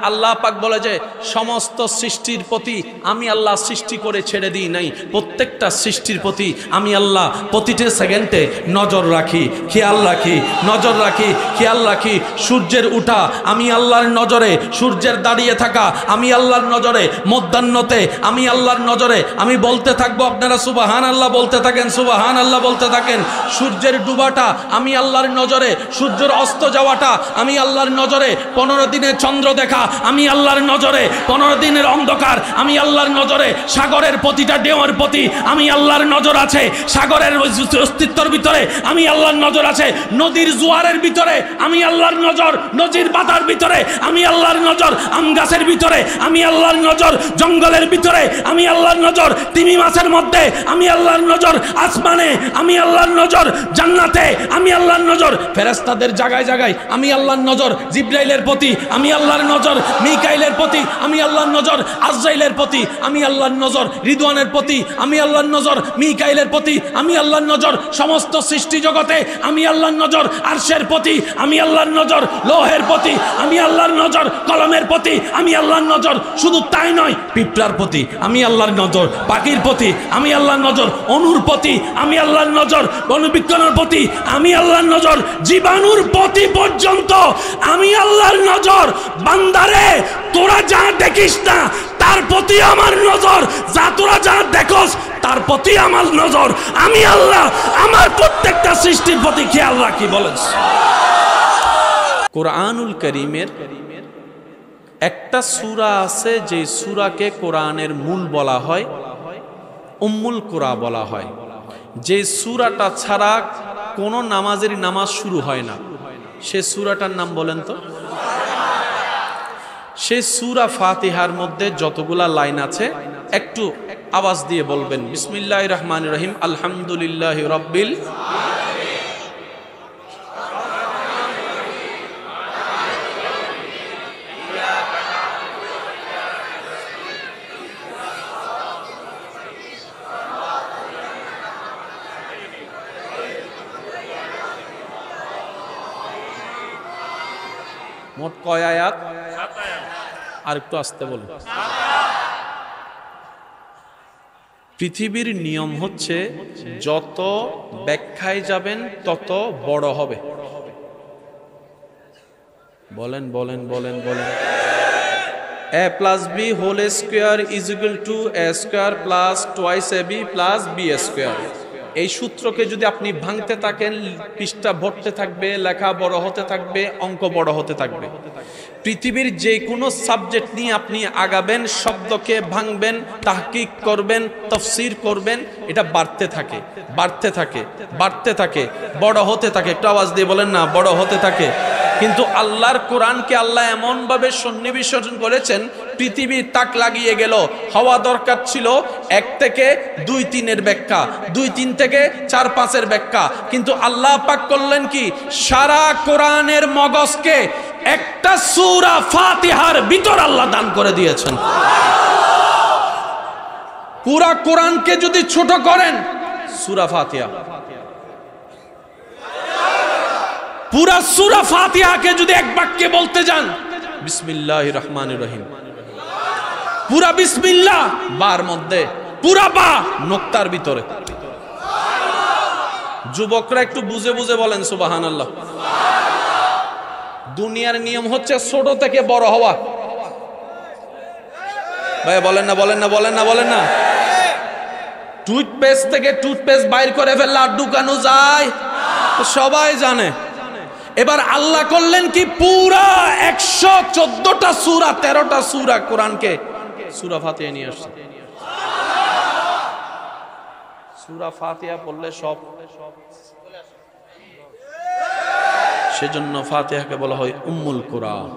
আল্লাহ পাক বলে যে সমস্ত সৃষ্টির প্রতি আমি আল্লাহ সৃষ্টি করে ছেড়ে দিই নাই, প্রত্যেকটা সৃষ্টির প্রতি আমি আল্লাহ প্রতিটি সেকেন্ডে নজর রাখি, খেয়াল রাখি, নজর রাখি, খেয়াল রাখি। সূর্যের উঠা আমি আল্লাহর নজরে, সূর্যের দাঁড়িয়ে থাকা আমি আল্লাহর নজরে, মধ্যাহ্নতে আমি আল্লাহর নজরে। আমি বলতে থাকবো, আপনারা সুবহান আল্লাহ বলতে থাকেন, সুবহান আল্লাহ বলতে থাকেন। সূর্যের ডুবাটা আমি আল্লাহর নজরে, সূর্যের অস্ত যাওয়াটা আমি আল্লাহর নজরে, 15 দিনের চন্দ্র দেখা আমি আল্লাহর নজরে, 15 দিনের অন্ধকার আমি আল্লাহর নজরে। সাগরের প্রতিটা ঢেউয়ের প্রতি আমি আল্লাহর নজর আছে, সাগরের অস্তিত্বের ভিতরে আমি আল্লাহর নজর আছে, নদীর জোয়ারের ভিতরে আমি আল্লাহর নজর, নদীর বাতার ভিতরে আমি আল্লাহর নজর, আম গাছের ভিতরে আমি আল্লাহর নজর, জঙ্গলের ভিতরে আমি আল্লাহর নজর, তিমি মাছের মধ্যে আমি আল্লাহর নজর, আসমানে আমি আল্লাহর নজর, জান্নাতে আমি আল্লাহর নজর, ফেরেশতাদের জায়গায় জায়গায় আমি আল্লাহর নজর, জিবরাইলের প্রতি আমি আল্লাহর নজর, মিকাইলের প্রতি আমি আল্লাহর নজর, আজরাইলের প্রতি আমি আল্লাহর নজর, রিদওয়ানের প্রতি আমি আল্লাহর নজর, মিকাইলের প্রতি আমি আল্লাহর নজর, সমস্ত সৃষ্টি জগতে আমি আল্লাহর নজর, আরশের প্রতি আমি আল্লাহর নজর, লৌহের প্রতি আমি আল্লাহর নজর, কলমের প্রতি আমি আল্লাহর নজর। শুধু তাই নয়, পিঁপড়ার প্রতি আমি আল্লাহর নজর, পাখির প্রতি আমি আল্লাহর নজর, অণুর প্রতি আমি আল্লাহর নজর, বনবিজ্ঞানের প্রতি আমি আল্লাহর নজর, জীবাণুর প্রতি পর্যন্ত আমি আল্লাহর নজর। বান্দারে, তোরা যা দেখিস না তার প্রতি আমার নজর, যা তোরা যা দেখোস তার প্রতি আমার নজর। আমি আল্লাহ আমার প্রত্যেকটা সৃষ্টির প্রতি খেয়াল রাখি। বলেন কোরআনুল কারীমের একটা সূরা আছে যে সূরাকে কোরআনের মূল বলা হয়, উম্মুল কুরা বলা হয়। যে সূরাটা ছাড়া কোনো নামাজের নামাজ শুরু হয় না, সে সূরাটার নাম বলেন তো? সে সূরা ফাতিহার মধ্যে যতগুলা লাইন আছে একটু আওয়াজ দিয়ে বলবেন, বিসমিল্লাহির রহমানির রহিম, আলহামদুলিল্লাহি রাব্বিল মোট কয় আয়াত? আর একটু আসতে বলুন। পৃথিবীর নিয়ম হচ্ছে যত ব্যাখ্যায় যাবেন তত বড় হবে। বলেন বলেন বলেন বলেন। a plus b whole square is equal to a square plus twice ab plus b square। এই সূত্রকে যদি আপনি ভাঙতে থাকেন, পৃষ্ঠা ভরতে থাকবে, লেখা বড় হতে থাকবে, অঙ্ক বড় হতে থাকবে। পৃথিবীর যে কোনো সাবজেক্ট নিয়ে আপনি আগাবেন, শব্দকে ভাঙবেন, তাহকিক করবেন, তাফসীর করবেন, এটা বাড়তে থাকে, বাড়তে থাকে, বাড়তে থাকে, বড় হতে থাকে। একটু আওয়াজ দিয়ে বলেন না, বড় হতে থাকে। কিন্তু আল্লাহর কোরআনকে আল্লাহ এমনভাবে সন্নিবেশন করেছেন, পৃথিবীর তাক লাগিয়ে গেল। হওয়া দরকার ছিল 1 থেকে 2-3 ব্যাখ্যা, 2-3 থেকে 4-5 ব্যাখ্যা, কিন্তু আল্লাহ পাক করলেন কি, সারা কোরআনের মগজকে একটা সূরা ফাতিহার ভিতর আল্লাহ দান করে দিয়েছেন। পুরা কোরআনকে যদি ছোট করেন, সূরা ফাতিহা, পুরা সূরা ফাতিহাকে যদি এক বাক্যে বলতে যান, বিসমিল্লাহির রহমানির রহিম, পুরা বিসমিল্লাহ বার মধ্যে, পুরা বা নোক্তার ভিতরে। যুবকরা একটু বুঝে বুঝে বলেন সুবহানাল্লাহ। দুনিয়ার নিয়ম হচ্ছে ছোট থেকে বড় হওয়া। ভাই বলেন না, বলেন না, বলেন না, বলেন না। টুথপেস্ট থেকে টুথপেস্ট বাইর করে ফেললে আর ঢুকানো যায়? সবাই জানে। এবার আল্লাহ করলেন কি, পুরা 114টা সূরা, 13টা সূরা কোরআনকে সূরা ফাতিহা নিয়ে আসছে। সূরা ফাতিহা পড়লে সব, সেজন্য ফাতিহাকে বলা হয় উম্মুল কুরআন।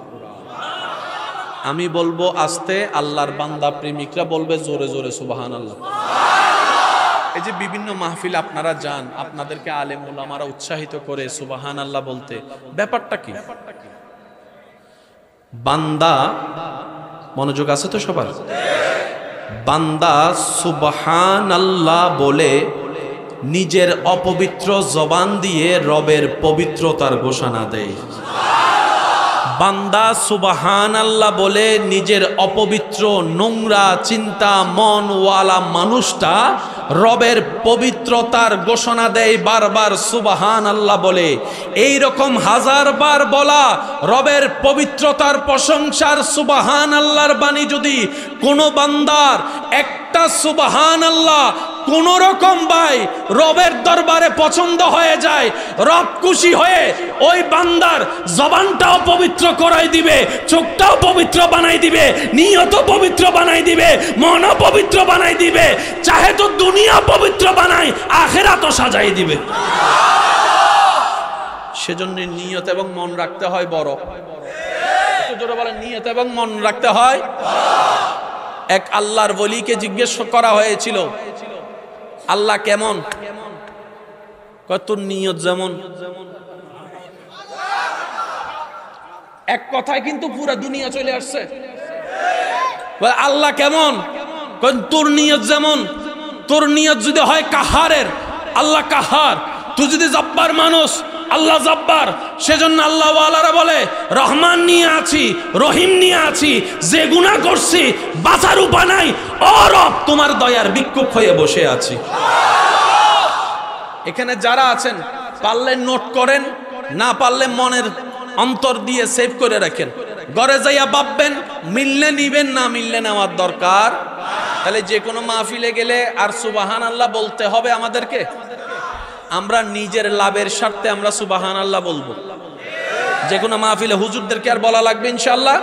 আমি বলবো আস্তে, আল্লাহর বান্দা প্রেমিকরা বলবে জোরে জোরে সুবহানাল্লাহ। এই যে বিভিন্ন মাহফিল আপনারা যান, আপনাদেরকে আলেম উলামারা উৎসাহিত করে সুবহানাল্লাহ বলতে, ব্যাপারটা কি? বান্দা, মনোযোগ আছে তো সবার? বান্দা সুবহানাল্লাহ বলে নিজের অপবিত্র জবান দিয়ে রবের পবিত্রতার ঘোষণা দেয়। বান্দা সুবহানাল্লাহ বলে নিজের অপবিত্র নোংরা চিন্তা মনওয়ালা মানুষটা রবের পবিত্রতার ঘোষণা দেয় বারবার সুবহানাল্লাহ বলে। এই রকম হাজারবার বলা রবের পবিত্রতার প্রশংসার সুবহানাল্লাহর বাণী যদি কোনো বান্দার একটা সুবহানাল্লাহ কোন রকম ভাই রবের দরবারে পছন্দ হয়ে যায়, রব খুশি হয়ে ওই বান্দার জবানটাও পবিত্র করাই দিবে, চোখটাও পবিত্র বানাই দিবে, নিয়ত পবিত্র বানাই দিবে, মনও পবিত্র বানাই দিবে, চাহে তো দুনিয়া পবিত্র বানাই আখিরাতও সাজাই দিবে। সেজন্য নিয়ত এবং মন রাখতে হয় বড়। একটু জোরে বলেন, নিয়ত এবং মন রাখতে হয়। এক আল্লাহর ওলিকে জিজ্ঞেস করা হয়েছিল আল্লাহ কেমন? কত নিয়ত যেমন। এক কথায় কিন্তু পুরো দুনিয়া চলে আসছে। আল্লাহ কেমন? তোর নিয়ত যেমন। তোর নিয়ত যদি হয় কাহারের, আল্লাহ কাহার। তুই যদি জব্বার মানুষ, আল্লাহ জব্বার। সেজন্য আল্লাহ ওয়ালারা বলে রহমান নিয়ে আছি, রহিম নিয়ে আছি, যে গুনাহ করছি বাঁচার উপায় নাই, ও রব তোমার দয়ার ভিক্ষুক হয়ে বসে আছি। এখানে যারা আছেন পারলে নোট করেন, না পারলে মনের অন্তর দিয়ে সেভ করে রাখেন। ঘরে যাইয়া ভাববেন, মিললে নিবেন, না মিললে নেওয়ার দরকার। তাহলে যে কোনো মাহফিলে গেলে আর সুবহানাল্লাহ বলতে হবে আমাদেরকে। আমরা নিজের লাভের স্বার্থে আমরা সুবহানাল্লাহ বলবো। যে কোনো মাহফিলে হুজুরদেরকে আর বলা লাগবে ইনশাআল্লাহ।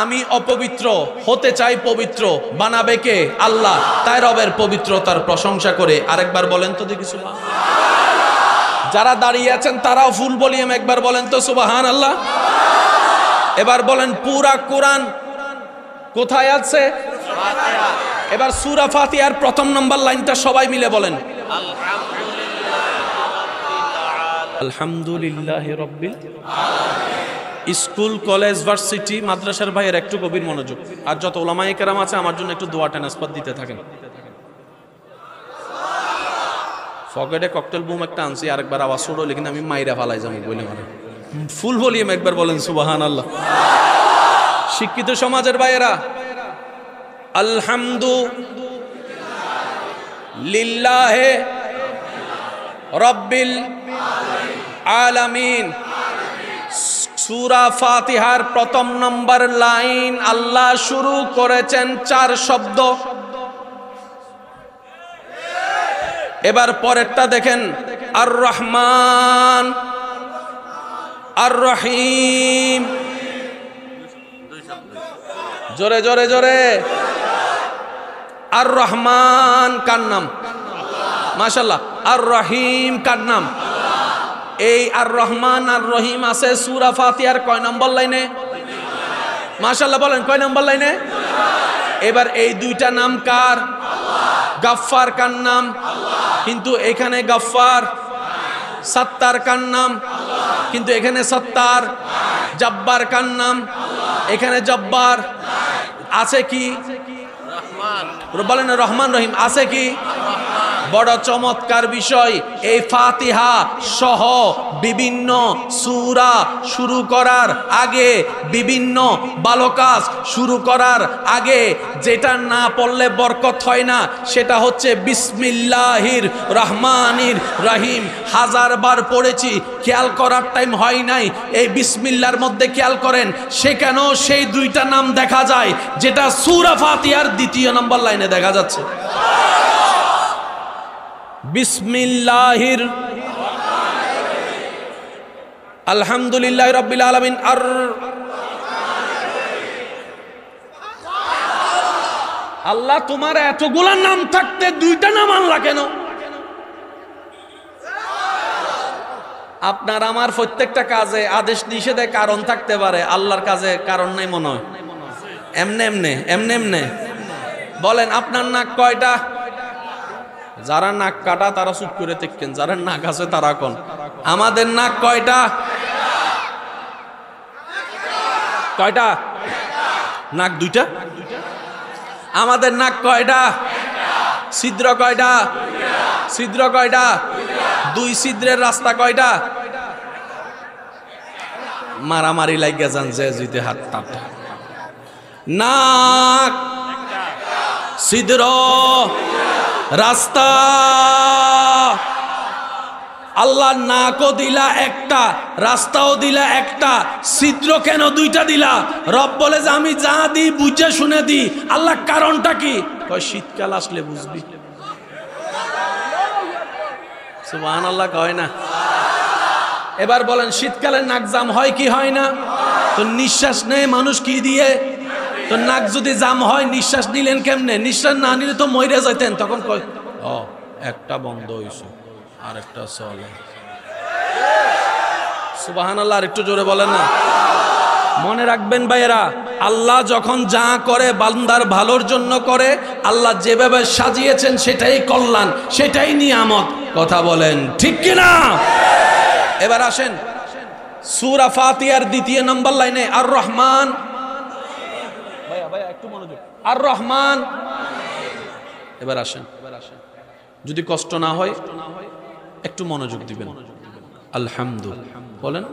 আমি অপবিত্র হতে চাই পবিত্র, বানাবে কে? আল্লাহ। তাই রবের পবিত্রতার প্রশংসা করে আরেকবার বলেন তো দেখি সুবহানাল্লাহ। যারা দাঁড়িয়ে আছেন তারাও ফুল ভলিউম একবার বলেন তো সুবহানাল্লাহ। এবার বলেন পুরা কোরআন কোথায় আছে? এবার সূরা ফাতিহার প্রথম নম্বর লাইনটা সবাই মিলে বলেন, আলহামদুলিল্লাহি রাব্বিল আলামিন। স্কুল, কলেজ, ভার্সিটি, মাদ্রাসার ভাইয়ের একটু গভীর মনোযোগ। আর যত উলামায়ে কেরাম আছে আমার জন্য একটু দোয়া ট্রান্সফার দিতে থাকেন। ফকেটে ককটেল বুম একটা আনছি, আরেকবার আওয়াজ ছোড়ো, লেকিন আমি মাইরা ফালাই যাবো বলে মানে ফুল ভলিউম একবার বলেন সুবহানাল্লাহ। শিক্ষিত সমাজের ভাইয়েরা, আলহামদুলিল্লাহি রাব্বিল আলামিন। সূরা ফাতিহার প্রথম নম্বর লাইন আল্লাহ শুরু করেছেন 4 শব্দ। এবার পরেরটা দেখেন, আর রহমান, আর রহিম। জোরে জোরে জোরে। আর রহমান কার নাম? মাশাআল্লাহ। আর রহিম কার নাম? এই আর রহমান আর রহিম আছে সূরা ফাতিহার কয় নম্বর লাইনে? মাশাআল্লাহ বলেন, কয় নম্বর লাইনে? এবার এই দুইটা নাম কার? গাফফার কার নাম? কিন্তু এখানে গাফফার। সত্তার কার নাম? কিন্তু এখানে সত্তার। জব্বার কার নাম? এখানে জব্বার। আছে কি? বলেন রহমান রহিম আছে কি? বড় চমৎকার বিষয়, এই ফাতিহা সহ বিভিন্ন সূরা শুরু করার আগে, বিভিন্ন ভালো কাজ শুরু করার আগে যেটা না পড়লে বরকত হয় না, সেটা হচ্ছে বিসমিল্লাহির রহমানির রহিম। হাজারবার পড়েছি, খেয়াল করার টাইম হয় নাই। এই বিসমিল্লাহর মধ্যে খেয়াল করেন, সেখানেও সেই দুইটা নাম দেখা যায় যেটা সূরা ফাতিহার দ্বিতীয় নম্বর লাইনে দেখা যাচ্ছে। বিসমিল্লাহির আলহামদুলিল্লাহি রাব্বিল আলামিন। আর আল্লাহ তোমার এতগুলা নাম থাকতে দুইটা নাম আনলা কেন? আপনার আমার প্রত্যেকটা কাজে আদেশ নিষেধে কারণ থাকতে পারে, আল্লাহর কাজে কারণ নাই মনে হয়। এমনে এমনে এমনে এমনে বলেন, আপনার নাক কয়টা? যারা নাক কাটা তারা চুপ করে দেখেন, যারা নাক আছে তারা কোন। আমাদের নাক কয়টা? কয়টা? নাক দুইটা। আমাদের নাক কয়টা? ছিদ্র কয়টা? ছিদ্র কয়টা? 2 ছিদ্রের রাস্তা কয়টা? মারামারি লাগিয়া যান যে জিতে হাত টাট। নাক, ছিদ্র, রাস্তা। আল্লাহ নাকও দিলা একটা, রাস্তাও দিলা একটা, ছিদ্র কেন দুইটা দিলা? রব বলে যে আমি যা দিই বুঝে শুনে দিই। আল্লাহ কারণটা কি? কয় শীতকাল আসলে বুঝবি। সুবহানাল্লাহ কয় না? এবার বলেন শীতকালে নাক জাম হয় কি হয় না? তো নিঃশ্বাস নেয় মানুষ কি দিয়ে? তো নাক যদি জাম হয় নিঃশ্বাস নিলেন কেমনে? নিঃশ্বাস না নিলে তো মরে যাইতেন। তখন কয় ও একটা বন্ধ হইছে আর একটা চলে। সুবহানাল্লাহ, আর একটু জোরে বলেন না। মনে রাখবেন ভাইয়েরা, আল্লাহ যখন যা করে বান্দার ভালোর জন্য করে। আল্লাহ যেভাবে সাজিয়েছেন সেটাই কল্যাণ, সেটাই নিয়ামত। কথা বলেন ঠিক কিনা? এবার আসেন সূরা ফাতিহার ২ নম্বর লাইনে আর রহমান। ভাইয়া একটু মনোযোগ। আর রহমান। এবার আসেন, যদি কষ্ট না হয় একটু মনোযোগ দিবেন। আলহামদুলিল্লাহ বলেন।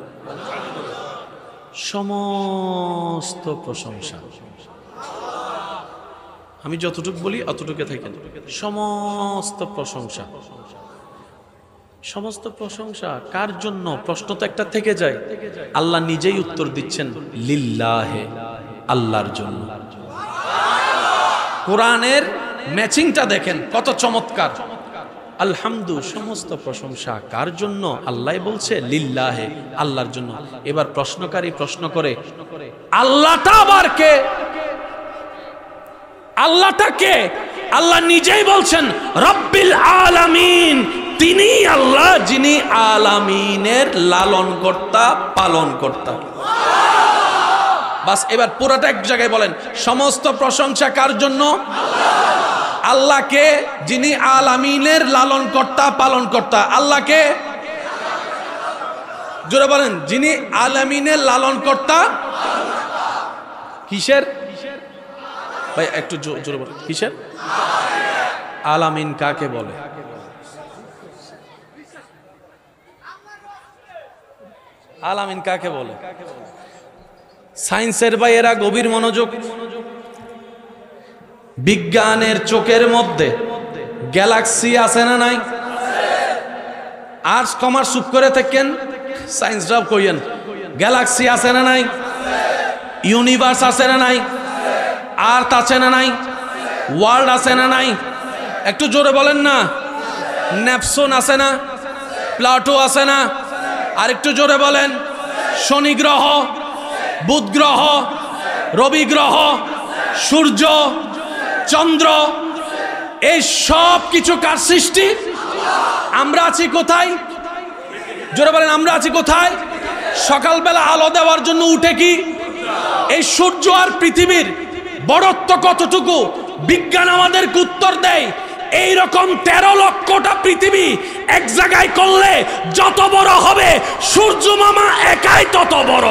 সমস্ত প্রশংসা, আমি যতটুকু বলি অতটুকু থাকেন। সমস্ত প্রশংসা, সমস্ত প্রশংসা কার জন্য? প্রশ্ন তো একটা থেকে যায়। আল্লাহ নিজেই উত্তর দিচ্ছেন লিল্লাহে, আল্লাহর জন্য। কোরআনের ম্যাচিংটা দেখেন কত চমৎকার। আলহামদু, সমস্ত প্রশংসা কার জন্য? আল্লাহ বলছে লিল্লাহে, আল্লাহর জন্য। এবার প্রশ্নকারী প্রশ্ন করে আল্লাহটা আবার কে? আল্লাহটা কে? আল্লাহ নিজেই বলছেন রব্বিল আলামিন। তিনি আল্লাহ যিনি আলামিনের লালন কর্তা, পালন কর্তা। বাস, এবার পুরোটা এক জায়গায় বলেন সমস্ত প্রশংসা কার জন্য? আল্লাহকে, যিনি আলামিনের লালন কর্তা, পালন কর্তা। আল্লাহকে জোরে বলেন, যিনি আলামিনের লালন কর্তা। কিসের ভাই? একটু জোরে বলেন কিসের? আলামিন কাকে বলে? আলামিন কাকে বলে? সায়েন্সের ভাইয়েরা গভীর মনোযোগ। বিজ্ঞানের চোখের মধ্যে গ্যালাক্সি আছে না নাই? আর্টস কমার্স চুপ করে থাকেন, সায়েন্সরাও কইয়েন গ্যালাক্সি আছে না নাই? ইউনিভার্স আছে না নাই? আর্থ আছে না নাই? ওয়ার্ল্ড আছে না নাই? একটু জোরে বলেন না। নেপচুন আছে না? প্লাটো আছে না? আর একটু জোরে বলেন। শনি গ্রহ, বুধ গ্রহ, রবি গ্রহ, সূর্য, চন্দ্র, এই সব কিছু কার সৃষ্টি? আমরা আছি কোথায়? জোরে বলেন আমরা আছি কোথায়? সকালবেলা আলো দেওয়ার জন্য উঠে কি এই সূর্য আর পৃথিবীর বড়ত্ব কতটুকু বিজ্ঞান আমাদেরকে উত্তর দেয়। এইরকম 13 লক্ষটা পৃথিবী এক জায়গায় করলে যত বড় হবে সূর্য মামা একাই তত বড়।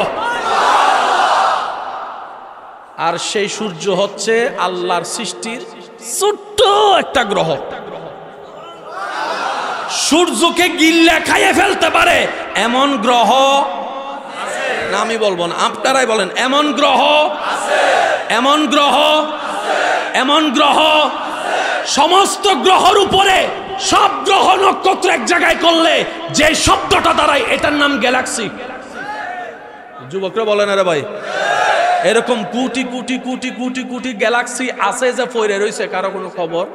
আর সেই সূর্য হচ্ছে আল্লাহর সৃষ্টির ছোট্ট একটা গ্রহ। সূর্যকে গিল্লা খাইয়ে ফেলতে পারে এমন গ্রহ না, আমি বলবো না, আপনারাই বলেন। এমন গ্রহ, এমন গ্রহ, এমন গ্রহ, সমস্ত গ্রহের উপরে সব গ্রহ নক্ষত্র এক জায়গায় করলে যে শব্দটা দাঁড়ায় এটার নাম গ্যালাক্সি। যুবকরা বলেন আরে ভাই, এরকম কোটি কোটি কোটি কোটি কোটি গ্যালাক্সি আছে যে পড়ে রয়েছে, কারো কোনো খবর।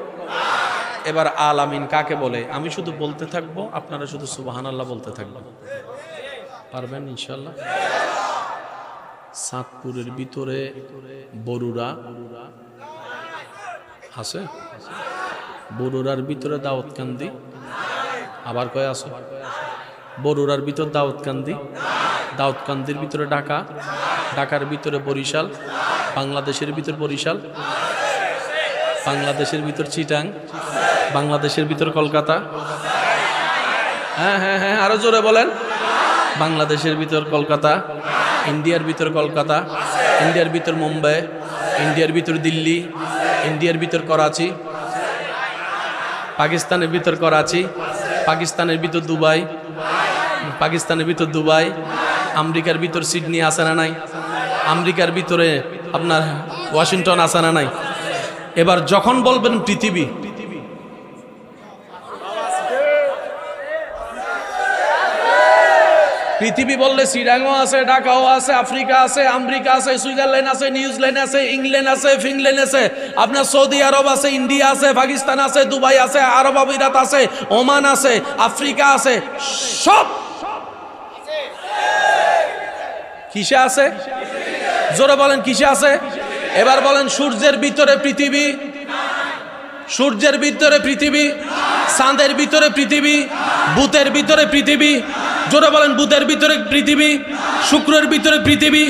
এবার আলামিন কাকে বলে? আমি শুধু বলতে থাকবো, আপনারা শুধু সুবহানাল্লাহ বলতে থাকবেন। পারবেন ইনশাআল্লাহ? সাতপুরের ভিতরে বরুড়া আছে, বরুড়ার ভিতরে দাউদকান্দি, আবার কয় আছে বরুড়ার ভিতর দাউদকান্দি, দাউদকান্দির ভিতরে ঢাকা, ঢাকার ভিতরে বরিশাল, বাংলাদেশের ভিতর বরিশাল, বাংলাদেশের ভিতর চিটাং, বাংলাদেশের ভিতর কলকাতা। হ্যাঁ হ্যাঁ হ্যাঁ, আরো জোরে বলেন। বাংলাদেশের ভিতর কলকাতা, ইন্ডিয়ার ভিতর কলকাতা, ইন্ডিয়ার ভিতর মুম্বাই, ইন্ডিয়ার ভিতর দিল্লি, ইন্ডিয়ার ভিতর করাচি, পাকিস্তানের ভিতর করাচি, পাকিস্তানের ভিতর দুবাই, পাকিস্তানের ভিতর দুবাই, আমেরিকার ভিতর সিডনি আছে না নাই? আমেরিকার ভিতরে আপনার ওয়াশিংটন আছে না নাই? এবার যখন বলবেন পৃথিবী, পৃথিবী বললে সিডাংও আছে, ঢাকাও আছে, আফ্রিকা আছে, আমেরিকা আছে, সুইজারল্যান্ড আছে, নিউজিল্যান্ড আছে, ইংল্যান্ড আছে, ফিনল্যান্ড আছে, আপনার সৌদি আরব আছে, ইন্ডিয়া আছে, পাকিস্তান আছে, দুবাই আছে, আরব আমিরাত আছে, ওমান আছে, আফ্রিকা আছে, সব কিসে আছে? জোরে বলেন কিসে আছে? এবার বলেন সূর্যের ভিতরে পৃথিবী, সূর্যের ভিতরে পৃথিবী, চাঁদের ভিতরে পৃথিবী, বুধের ভিতরে পৃথিবী, জোরে বলেন বুধের ভিতরে পৃথিবী, শুক্রের ভিতরে পৃথিবী,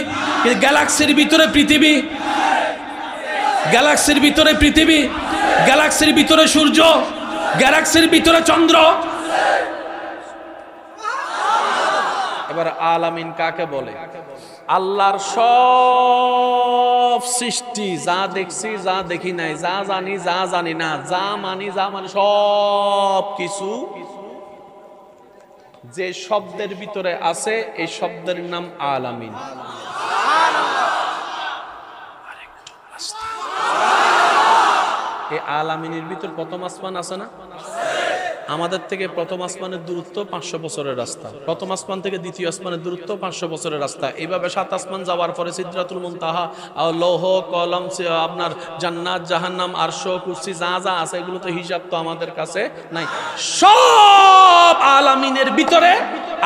গ্যালাক্সির ভিতরে পৃথিবী, গ্যালাক্সির ভিতরে পৃথিবী, গ্যালাক্সির ভিতরে সূর্য, গ্যালাক্সির ভিতরে চন্দ্র। এবার আলামিন কাকে বলে? আল্লাহর সব সৃষ্টি, যা দেখছি যা দেখি নাই, যা জানি যা জানি না, যা মানি যা মানি, সব কিছু যে শব্দের ভিতরে আছে এই শব্দের নাম আলামিন। এই আলামিনের ভিতর প্রথম আসমান আছে না? আমাদের থেকে প্রথম আসমানের দূরত্ব 500 বছরের রাস্তা, প্রথম আসমান থেকে দ্বিতীয় আসমানের দূরত্ব 500 বছরের রাস্তা। এইভাবে 7 আসমান যাওয়ার পরে সিদরাতুল মুনতাহা, লৌহ কলম, আপনার জান্নাত জাহান্নাম আরশ কুরসি যা যা আছে এগুলো তো হিসাব তো আমাদের কাছে নাই, সব আলামিনের ভিতরে।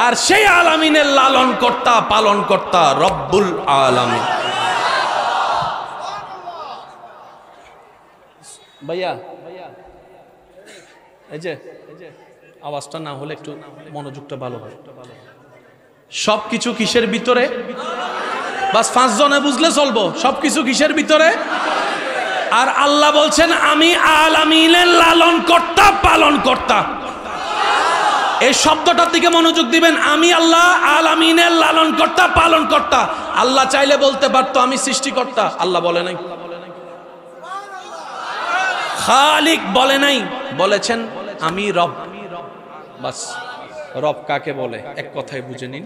আর সেই আলামিনের লালন কর্তা পালন কর্তা রব্বুল আলামিন। ভাইয়া এই যে আওয়াজটা না হলে একটু মনোযোগটা ভালো হয়। সবকিছু কিসের ভিতরে? বাস 5 জনে বুঝলে চলবো। সবকিছু কিসের ভিতরে? আর আল্লাহ বলছেন আমি আলামিনের লালন কর্তা পালন কর্তা। এই শব্দটার দিকে মনোযোগ দিবেন। আমি আল্লাহ আলামিনের লালন কর্তা পালন কর্তা। আল্লাহ চাইলে বলতে পারতো আমি সৃষ্টিকর্তা, আল্লাহ বলে নাই। খালিক বলে নাই, বলেছেন আমি রব। বাস রব কাকে বলে এক কথায় বুঝে নিন।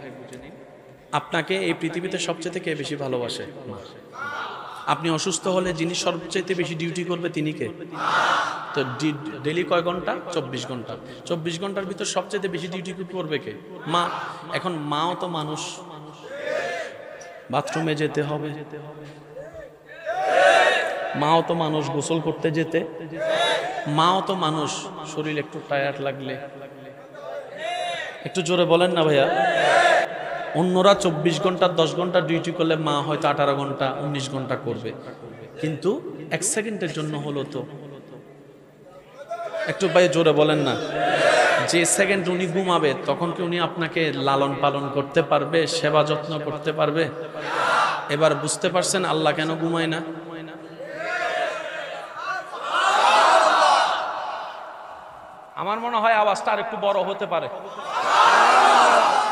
আপনাকে এই পৃথিবীতে সবচেয়ে কে বেশি ভালোবাসে? আপনি অসুস্থ হলে যিনি সবচেয়ে বেশি ডিউটি করবে তিনি কে? তো ডেলি কয় ঘন্টা? 24 ঘন্টা। 24 ঘন্টার ভিতর সবচেয়ে বেশি ডিউটি করবে কে? মা। এখন মাও তো মানুষ, বাথরুমে যেতে হবে, মাও তো মানুষ, গোসল করতে যেতে, মাও তো মানুষ, শরীর একটু টায়ার্ড লাগলে, একটু জোরে বলেন না ভাইয়া। অন্যরা 24 ঘন্টা 10 ঘন্টা ডিউটি করলে মা হয়তো 18 ঘন্টা 19 ঘন্টা করবে, কিন্তু 1 সেকেন্ডের জন্য হলো তো। একটু ভাই জোরে বলেন না। যে সেকেন্ড উনি ঘুমাবে তখন কি উনি আপনাকে লালন পালন করতে পারবে, সেবা যত্ন করতে পারবে? এবার বুঝতে পারছেন আল্লাহ কেন ঘুমায় না? আমার মনে হয় আওয়াজটা আর একটু বড় হতে পারে।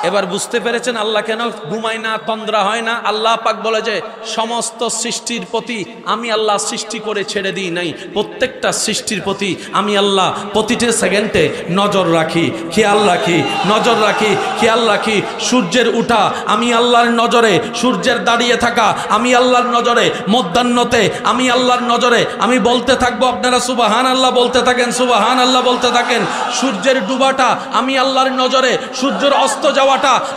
এবার বুঝতে পেরেছেন আল্লাহ কেন ঘুমায় না, তন্দ্রা হয় না? আল্লাহ পাক বলে যে সমস্ত সৃষ্টির প্রতি আমি আল্লাহ সৃষ্টি করে ছেড়ে দিই নাই, প্রত্যেকটা সৃষ্টির প্রতি আমি আল্লাহ প্রতিটি সেকেন্ডে নজর রাখি, খেয়াল রাখি, নজর রাখি, খেয়াল রাখি। সূর্যের উঠা আমি আল্লাহর নজরে, সূর্যের দাঁড়িয়ে থাকা আমি আল্লাহর নজরে, মধ্যাহ্নতে আমি আল্লাহর নজরে। আমি বলতে থাকবো, আপনারা সুবহান আল্লাহ বলতে থাকেন, সুবহান আল্লাহ বলতে থাকেন। সূর্যের ডুবাটা আমি আল্লাহর নজরে, সূর্যের অস্ত যাওয়াটা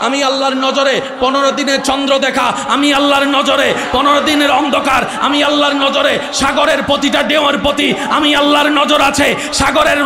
আমি আল্লাহর নজরে, 15 দিনের চন্দ্র দেখা আমি আল্লাহর নজরে, 15 দিনের অন্ধকার আমি আল্লাহর নজরে। সাগরের প্রতিটা ঢেউয়ের প্রতি আমি আল্লাহর নজর আছে, সাগরের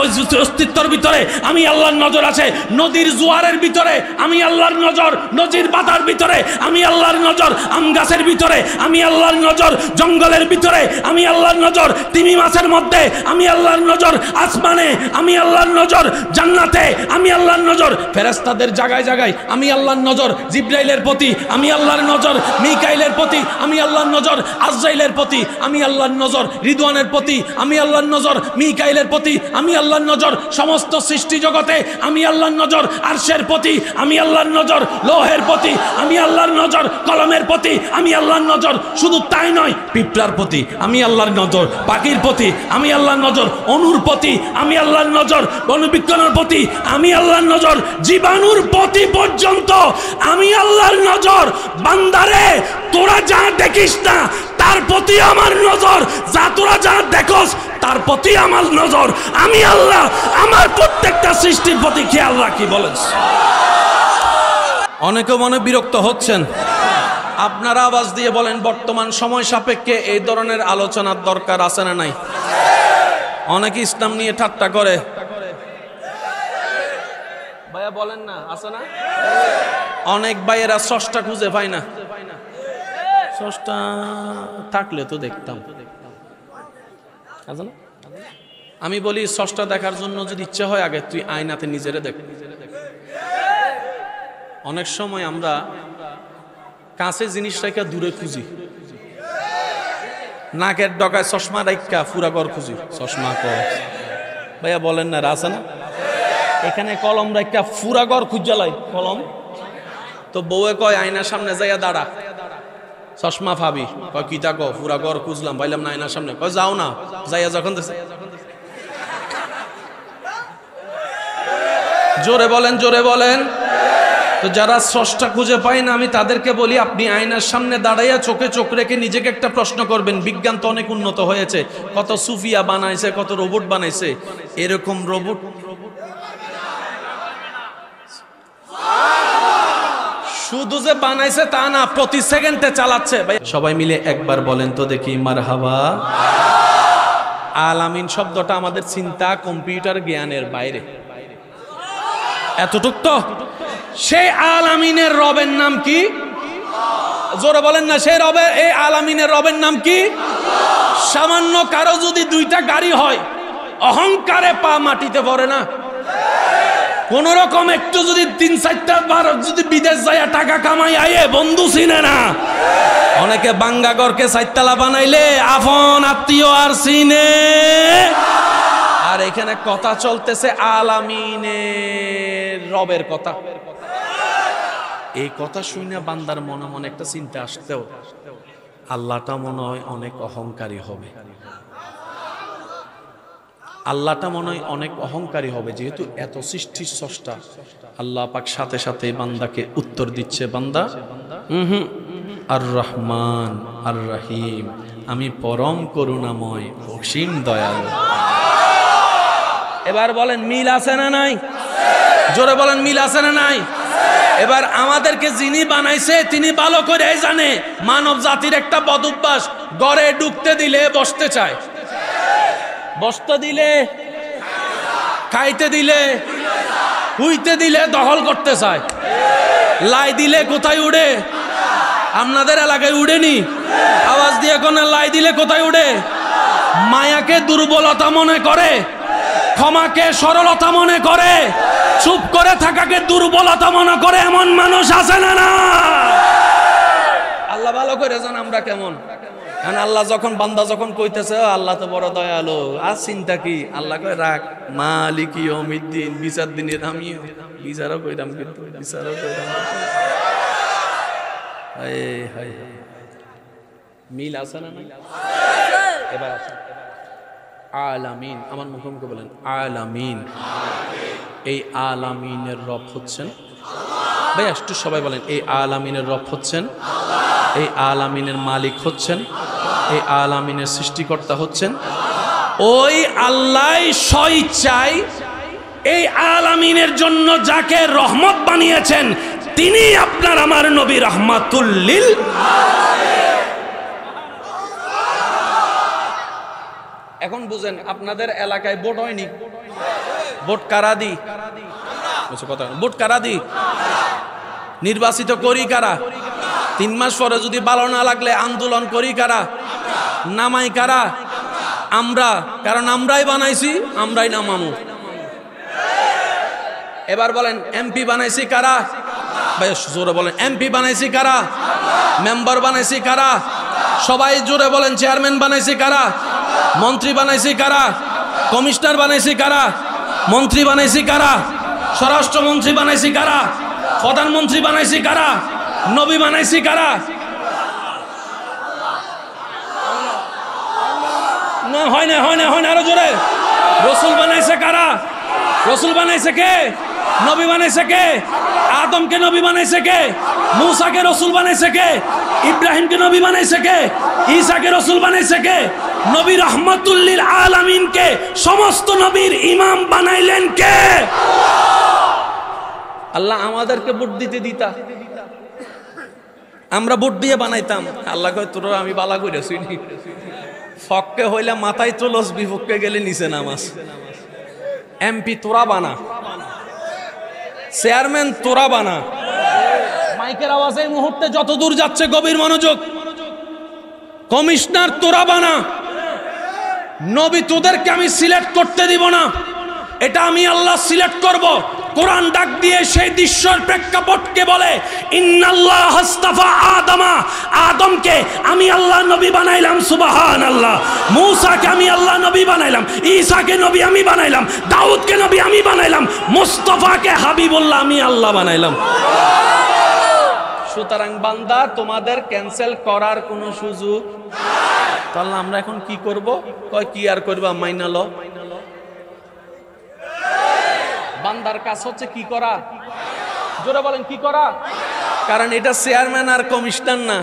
অস্তিত্বের ভিতরে আমি আল্লাহর নজর আছে। নদীর জোয়ারের ভিতরে আমি আল্লাহর নজর, নদীর বাতার ভিতরে আমি আল্লাহর নজর, আম গাছের ভিতরে আমি আল্লাহর নজর, জঙ্গলের ভিতরে আমি আল্লাহর নজর, তিমি মাছের মধ্যে আমি আল্লাহর নজর, আসমানে আমি আল্লাহর নজর, জান্নাতে আমি আল্লাহর নজর, ফেরেশতাদের জায়গায় জায়গায় আমি আল্লাহর নজর, জিবরাইলের প্রতি আমি আল্লাহর নজর, মিকাইলের প্রতি আমি আল্লাহর নজর, আজরাইলের প্রতি আমি আল্লাহর নজর, রিদওয়ানের প্রতি আমি আল্লাহর নজর, মিকাইলের প্রতি আমি আল্লাহর নজর, সমস্ত সৃষ্টি জগতে আমি আল্লাহর নজর, আরশের প্রতি আমি আল্লাহর নজর, লৌহের প্রতি আমি আল্লাহর নজর, কলমের প্রতি আমি আল্লাহর নজর। শুধু তাই নয়, পিঁপড়ার প্রতি আমি আল্লাহর নজর, পাখির প্রতি আমি আল্লাহর নজর, অণুর প্রতি আমি আল্লাহর নজর, বনবিজ্ঞানের প্রতি আমি আল্লাহর নজর, জীবাণুর প্রতি পর্যন্ত আমি আল্লাহর নজর বান্দারে তোরা যা দেখিস না তার প্রতি আমার নজর, যা তোরা যা দেখোস তার প্রতি আমার নজর। আমি আল্লাহ আমার প্রত্যেকটা সৃষ্টির প্রতি খেয়াল রাখি। বলেন। অনেকে মনে বিরক্ত হচ্ছেন, আপনারা আওয়াজ দিয়ে বলেন বর্তমান সময় সাপেক্ষে এই ধরনের আলোচনার দরকার আছে না নাই? অনেকে ইসলাম নিয়ে ঠাট্টা করে, ভাইয়া বলেন না, আছে না? অনেক ভাইয়েরা স্রষ্টা খুঁজে পায় না। স্রষ্টা থাকলে তো দেখতাম। আমি বলি স্রষ্টা দেখার জন্য যদি ইচ্ছে হয় আগে তুই আয়নাতে নিজেরে দেখ। অনেক সময় আমরা কাছে জিনিস রেখে দূরে খুঁজি, নাকের ডগায় চশমা রাখা পুরা ঘর খুঁজি। চশমা ভাইয়া বলেন না, আছে না? এখানে কলম রাখা পুরা ঘর খুঁজালাই কলম। তো বউয়ে কয় আয়নার সামনে যাইয়া দাঁড়া, চশমা পাবি। কয় কি থাকো, পুরা ঘর খুঁজলাম পাইলাম না আয়নার সামনে। কয় যাও না, যাইয়া যখন জোরে বলেন, জোরে বলেন। তো যারা স্রষ্টা খুঁজে পায় না আমি তাদেরকে বলি আপনি আয়নার সামনে দাঁড়াইয়া চোখে চোখ রেখে নিজেকে একটা প্রশ্ন করবেন, বিজ্ঞান তো অনেক উন্নত হয়েছে, কত সুফিয়া বানাইছে, কত রোবট বানাইছে, এরকম রোবট শুধু যে বানাইছে তা না, প্রতি সেকেন্ডে চালাচ্ছে। সবাই মিলে একবার বলেন তো দেখি মারহাবা। আলামিন শব্দটা আমাদের চিন্তা কম্পিউটার জ্ঞানের বাইরে, এতটুক তো। সেই আলামিনের রবের নাম কি? জোরে বলেন না, সেই রবের, এই আলামিনের রবের নাম কি? সামান্য কারো যদি দুইটা গাড়ি হয় অহংকারে পা মাটিতে পড়ে না? কোন রকম একটু যদি 3-4টা বার যদি বিদেশ যায় টাকা কামাই আয়ে বন্ধু চিনে না। অনেকে বাঙ্গাগরকে 4 বানাইলে আপন আত্মীয় আর চিনে। আর এখানে কথা চলতেছে আলামিনের রবের কথা। এই কথা শুনে বান্দার মনে মনে একটা চিন্তা আসতেও, আল্লাহটা মনে হয় অনেক অহংকারী হবে, আল্লাহটা মনে হয় অনেক অহংকারী হবে, যেহেতু এত সৃষ্টির স্রষ্টা। আল্লাহ পাক সাথে সাথে বান্দাকে উত্তর দিচ্ছে, বান্দা আর রহমান আর রহিম, আমি পরম করুণাময় অসীম দয়ালু। এবার বলেন মিল আছে না নাই? জোরে বলেন মিল আছে না নাই? এবার আমাদেরকে যিনি বানাইছে তিনি ভালো করে জানে মানব জাতির একটা বদ অভ্যাস, ঘরে ঢুকতে দিলে বসতে চায়, বসতে দিলে, খাইতে দিলে, হুইতে দিলে দখল করতে চায়, লাই দিলে কোথায় উড়ে? আপনাদের এলাকায় উড়েনি? আওয়াজ দিয়ে কোন লাই দিলে কোথায় উড়ে? মায়াকে দুর্বলতা মনে করে, ক্ষমাকে সরলতা মনে করে, চুপ করে থাকাকে দুর্বলতা মনে করে, এমন মানুষ আছে না? না, আল্লাহ ভালো করে জান আমরা কেমন। কারণ আল্লাহ যখন বান্দা যখন কইতেছে আল্লাহ তো বড় দয়ালু, আর চিন্তা কি? আল্লাহ কয় রাখ, মালিক ইয়াউমিদ্দিন, বিচার দিনের আমি বিচারও কইরাম, কিন্তু বিচারও কইরাম। মিল আছে না? এবার আছে আলামিন। আমার মুখে বলেন আলামিন। এই আলামিনের রব হচ্ছেন ভাই, একটু সবাই বলেন এই আলামিনের রব হচ্ছেন, এই আলামিনের মালিক হচ্ছেন, এই আলামিনের সৃষ্টিকর্তা হচ্ছেন ওই আল্লাহ। স্বইচ্ছায় এই আলামিনের জন্য যাকে রহমত বানিয়েছেন তিনি আপনার আমার নবী রাহমাতুল লিল। এখন বুঝেন, আপনাদের এলাকায় ভোট হয়নি, ভোট কারা দি? ভোট কারা দি? নির্বাচিত করি কারা? 3 মাস পরে যদি ভালো না লাগলে আন্দোলন করি কারা? নামাই কারা? আমরা, কারণ আমরাই বানাইছি, আমরাই নামামু। এবার বলেন এমপি বানাইছি কারা? ভাই জোরে বলেন এমপি বানাইছি কারা? মেম্বার বানাইছি কারা? সবাই জোরে বলেন চেয়ারম্যান বানাইছি কারা? মন্ত্রী বানাইছি কারা? কমিশনার বানাইছি কারা? মন্ত্রী বানাইছি কারা? স্বরাষ্ট্রমন্ত্রী বানাইছি কারা? প্রধানমন্ত্রী বানাইছি কারা? নবী বানাইছি কারা? না হয় না, হয় না, হয় না, আরো জোরে। রসুল বানাইছে কারা? রসুল বানাইছে কে? নবী বানাইছে কে? আর আদমকে নবী বানাইছে কে? মূসাকে রাসূল বানাইছে কে? ইব্রাহিমকে নবী বানাইছে কে? ঈসাকে রাসূল বানাইছে কে? নবী রাহমাতুল লিল আলামিনকে সমস্ত নবীর ইমাম বানাইলেন কে? আল্লাহ আমাদেরকে ভোট দিতে দিতা, আমরা ভোট দিয়ে বানাইতাম। আল্লাহ কয় তোরা আমি বালা কইরাছি নি, ফককে হইলে মাথায় তোলস, বিপক্ষে গেলে নিচে নামাজ। এমপি তোরা বানা, চেয়ারম্যান তোরা বানা। মাইকের আওয়াজ এই মুহূর্তে যত দূর যাচ্ছে গভীর মনোযোগ। কমিশনার তোরা বানা। নবী তোদেরকে আমি সিলেক্ট করতে দিব না, এটা আমি আল্লাহ সিলেক্ট করব। কোরআন ডাক দিয়ে সেই দৃশ্যের প্রেক্ষাপটকে বলে, ইন্নাল্লাহ হাসতাফা আদমা, আদমকে আমি আল্লাহ নবী বানাইলাম, সুবহানাল্লাহ। মূসাকে আমি আল্লাহ নবী বানাইলাম, ঈসাকে নবী আমি বানাইলাম, দাউদকে নবী আমি বানাইলাম, মুস্তাফাকে হাবিবুল্লাহ আমি আল্লাহ বানাইলাম। সুতরাং বান্দা তোমাদের ক্যান্সেল করার কোনো সুযোগ তাহলে আমরা এখন কি করব? কয় কি আর করবা, মাইনালো। বান্দার কাজ হচ্ছে কি করা? জোরে বলেন কি করা? কারণ এটা চেয়ারম্যান আর কমিশনার না।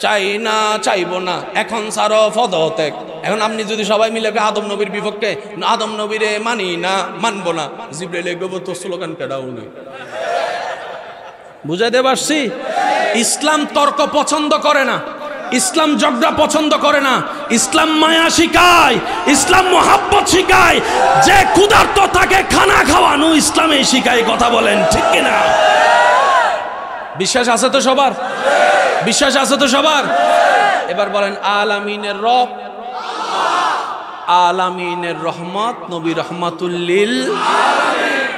চাই না, চাইবো না, এখন সারো পদত্যাগ। এখন আপনি যদি সবাই মিলে আদম নবীর বিপক্ষে, আদম নবীরে মানি না, মানবো না, জিবরাইল এগোবো তো স্লোগান কেডাও নেই। বুঝাইতে পারছি? ইসলাম তর্ক পছন্দ করে না, ইসলাম ঝগড়া পছন্দ করে না, ইসলাম মায়া শিখায়, ইসলাম মোহাব্বত শিখায়। যে ক্ষুধার্ত তাকে খানা খাওয়ানো ইসলামে শিখায়। কথা বলেন ঠিক কিনা? বিশ্বাস আছে তো সবার? বিশ্বাস আছে তো সবার? এবার বলেন আলামিনের রব, আলামিনের রহমত, নবী রহমাতুল লিল আলামিন।